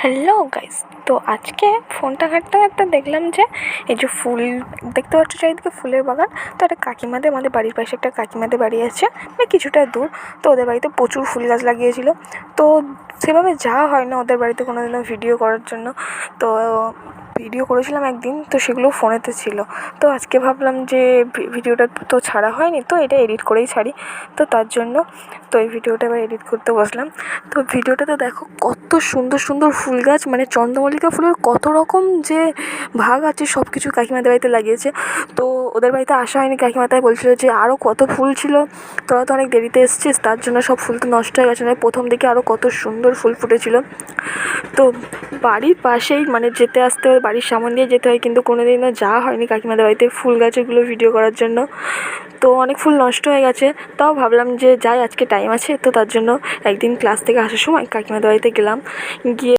Hello guys, তো আজকে ফোনটা ঘাঁটতে ঘাঁটতে দেখলাম যে এই যে ফুল দেখতে পাচ্ছ চারিদিকে ফুলের বাগান। তো একটা কাকিমাদের, আমাদের বাড়ির পাশে একটা কাকিমাদের বাড়ি আছে, মানে কিছুটা দূর। তো ওদের বাড়িতে প্রচুর ফুল গাছ লাগিয়েছিল। তো সেভাবে যাওয়া হয় না ওদের বাড়িতে কোনো দিনও ভিডিও করার জন্য। তো ভিডিও করেছিলাম একদিন, তো সেগুলো ফোনেতে ছিল। তো আজকে ভাবলাম যে ভিডিওটা তো ছাড়া হয়নি, তো এটা এডিট করেই ছাড়ি। তো তার জন্য তো এই ভিডিওটা এবার এডিট করতে বসলাম। তো ভিডিওটাতে দেখো কত সুন্দর সুন্দর ফুল গাছ, মানে চন্দ্রমল্লিকা ফুলের কত রকম যে ভাগ আছে, সব কিছু কাকিমাদের বাড়িতে লাগিয়েছে। তো ওদের বাড়িতে আসা হয়নি, কাকিমা তাই বলছিল যে আরও কত ফুল ছিল, তোরা তো অনেক দেরিতে এসেছিস, তার জন্য সব ফুল তো নষ্ট হয়ে গেছে। না, প্রথম দিকে আরও কত সুন্দর ফুল ফুটেছিল। তো বাড়ির পাশেই, মানে যেতে আসতে হয়, বাড়ির সামনে দিয়ে যেতে হয়, কিন্তু কোনো দিনও যাওয়া হয়নি কাকিমাদের বাড়িতে ফুল গাছগুলো ভিডিও করার জন্য। তো অনেক ফুল নষ্ট হয়ে গেছে, তাও ভাবলাম যে যাই, আজকে টাইম আছে। তো তার জন্য একদিন ক্লাস থেকে আসার সময় কাকিমাদের বাড়িতে গেলাম, গিয়ে